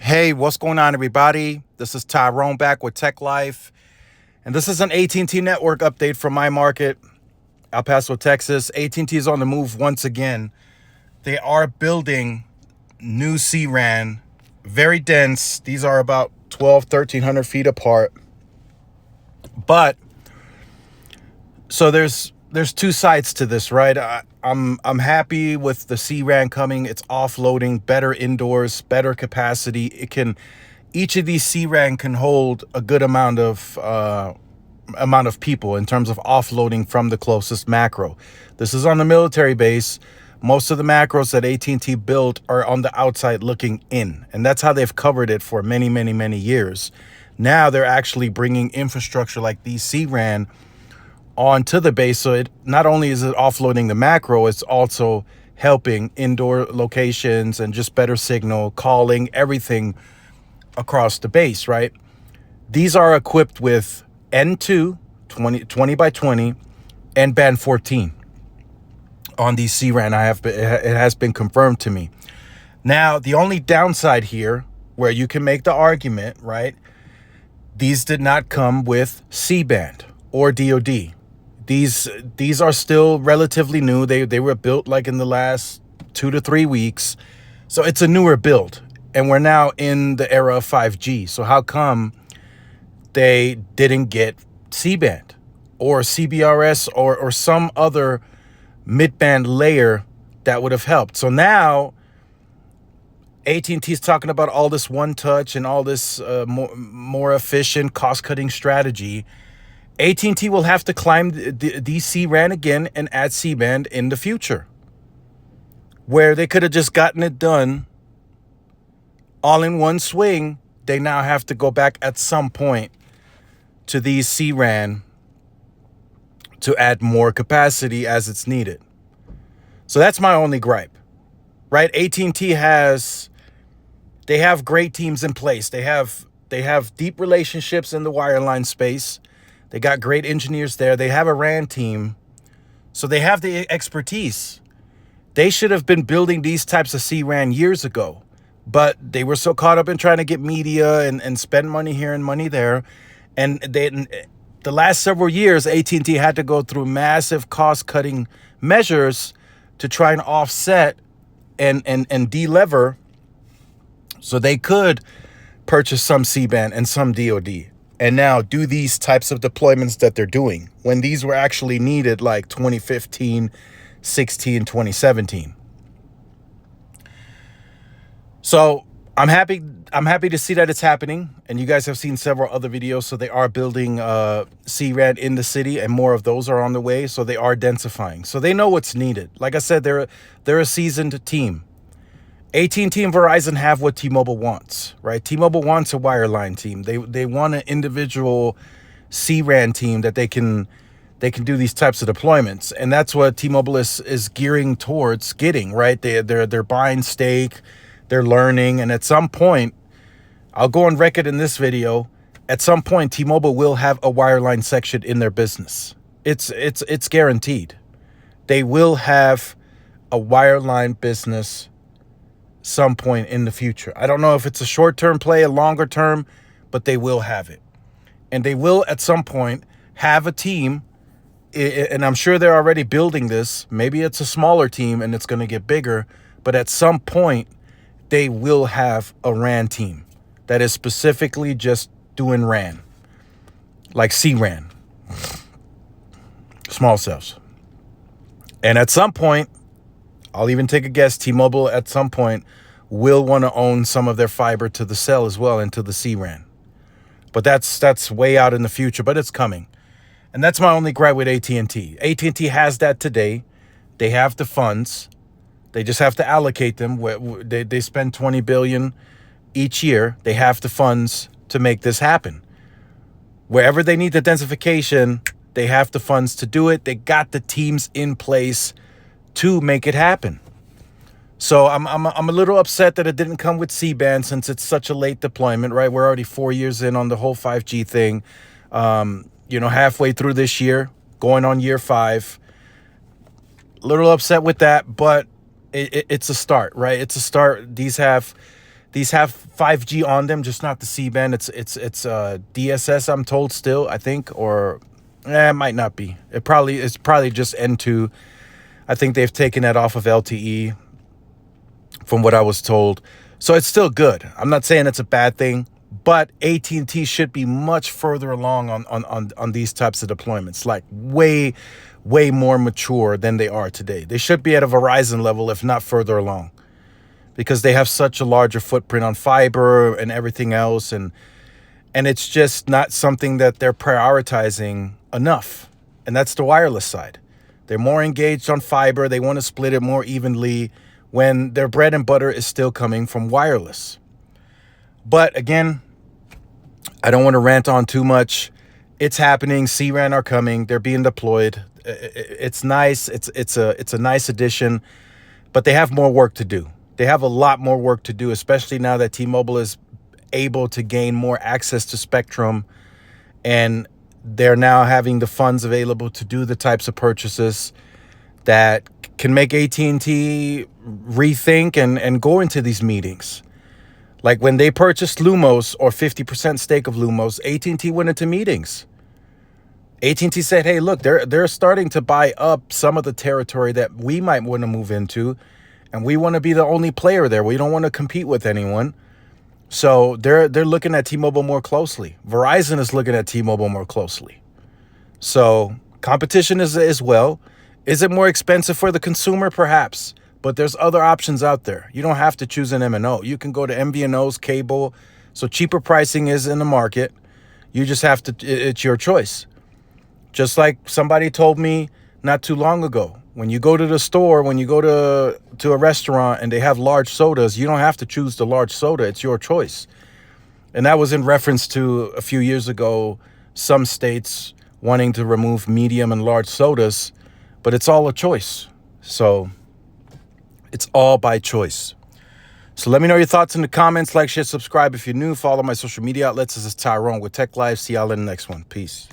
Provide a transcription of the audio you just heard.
Hey, what's going on, everybody? This is Tyrone back with Tech Life, and this is an AT&T network update from my market, El Paso, Texas. AT&T is on the move once again. They are building new C-RAN, very dense. These are about 1,300 feet apart. But so there's two sides to this, right? I'm happy with the C-RAN coming. It's offloading, better indoors, better capacity. Each of these C-RAN can hold a good amount of people in terms of offloading from the closest macro. This is on the military base. Most of the macros that AT&T built are on the outside looking in, and that's how they've covered it for many, many, many years. Now they're actually bringing infrastructure like these C-RAN onto the base, so it not only is it offloading the macro, it's also helping indoor locations and just better signal, calling, everything across the base, right? These are equipped with N2 20 by 20 and band 14 on these C-RAN. It has been confirmed to me. Now, the only downside here, where you can make the argument, right? These did not come with C-band or DoD. These are still relatively new. They were built like in the last 2 to 3 weeks. So it's a newer build. And we're now in the era of 5G. So how come they didn't get C-band or CBRS or some other mid-band layer that would have helped? So now AT&T is talking about all this one touch and all this more efficient cost-cutting strategy. AT&T will have to climb the C-RAN again and add C-band in the future, where they could have just gotten it done all in one swing. They now have to go back at some point to these C-RAN to add more capacity as it's needed. So that's my only gripe, right? AT&T they have great teams in place. They have deep relationships in the wireline space. They got great engineers there. They have a RAN team. So they have the expertise. They should have been building these types of C-RAN years ago. But they were so caught up in trying to get media and spend money here and money there. And the last several years, AT&T had to go through massive cost-cutting measures to try and offset and delever so they could purchase some C-band and some DoD. And now do these types of deployments that they're doing when these were actually needed like 2015, 16, 2017. So I'm happy to see that it's happening. And you guys have seen several other videos. So they are building C-RAN in the city, and more of those are on the way. So they are densifying. So they know what's needed. Like I said, they're a seasoned team. AT&T and Verizon have what T-Mobile wants, right? T-Mobile wants a wireline team. They want an individual C-RAN team that they can do these types of deployments, and that's what T-Mobile is gearing towards getting, right? They're buying stake, they're learning, and at some point, I'll go on record in this video. At some point, T-Mobile will have a wireline section in their business. It's guaranteed. They will have a wireline business some point in the future. I don't know if it's a short-term play, a longer term, but they will have it. And they will at some point have a team, and I'm sure they're already building this. Maybe it's a smaller team and it's going to get bigger, but at some point they will have a RAN team that is specifically just doing RAN, like C-RAN, small cells. And at some point, I'll even take a guess, T-Mobile at some point will want to own some of their fiber to the cell as well, into the C-RAN. But that's way out in the future, but it's coming. And that's my only gripe with AT&T. AT&T has that today. They have the funds. They just have to allocate them. They spend $20 billion each year. They have the funds to make this happen. Wherever they need the densification, they have the funds to do it. They got the teams in place to make it happen. So I'm a little upset that it didn't come with C-band, since it's such a late deployment, right? We're already 4 years in on the whole 5G thing. Halfway through this year, going on year 5. A little upset with that, but it's a start, right? It's a start. These have These have 5G on them, just not the C-band. It's DSS, I'm told still, I think, or it might not be. It's probably just N2. I think they've taken that off of LTE from what I was told. So it's still good. I'm not saying it's a bad thing, but AT&T should be much further along on these types of deployments, like way more mature than they are today. They should be at a Verizon level, if not further along, because they have such a larger footprint on fiber and everything else. And it's just not something that they're prioritizing enough. And that's the wireless side. They're more engaged on fiber. They want to split it more evenly when their bread and butter is still coming from wireless. But again, I don't want to rant on too much. It's happening. C-RAN are coming. They're being deployed. It's nice. It's a nice addition, but they have more work to do. They have a lot more work to do, especially now that T-Mobile is able to gain more access to spectrum, and they're now having the funds available to do the types of purchases that can make AT&T rethink and go into these meetings. Like when they purchased Lumos, or 50% stake of Lumos, AT&T went into meetings. AT&T said, hey, look, they're starting to buy up some of the territory that we might want to move into, and we want to be the only player there. We don't want to compete with anyone. So they're looking at T-Mobile more closely. Verizon is looking at T-Mobile more closely. So competition is as well. Is it more expensive for the consumer? Perhaps. But there's other options out there. You don't have to choose an MNO. You can go to MVNOs, cable. So cheaper pricing is in the market. You just have to, it's your choice. Just like somebody told me not too long ago, when you go to the store, when you go to a restaurant and they have large sodas, you don't have to choose the large soda. It's your choice. And that was in reference to a few years ago, some states wanting to remove medium and large sodas, but it's all a choice. So it's all by choice. So let me know your thoughts in the comments. Like, share, subscribe if you're new. Follow my social media outlets. This is Tyrone with Tech Life. See y'all in the next one. Peace.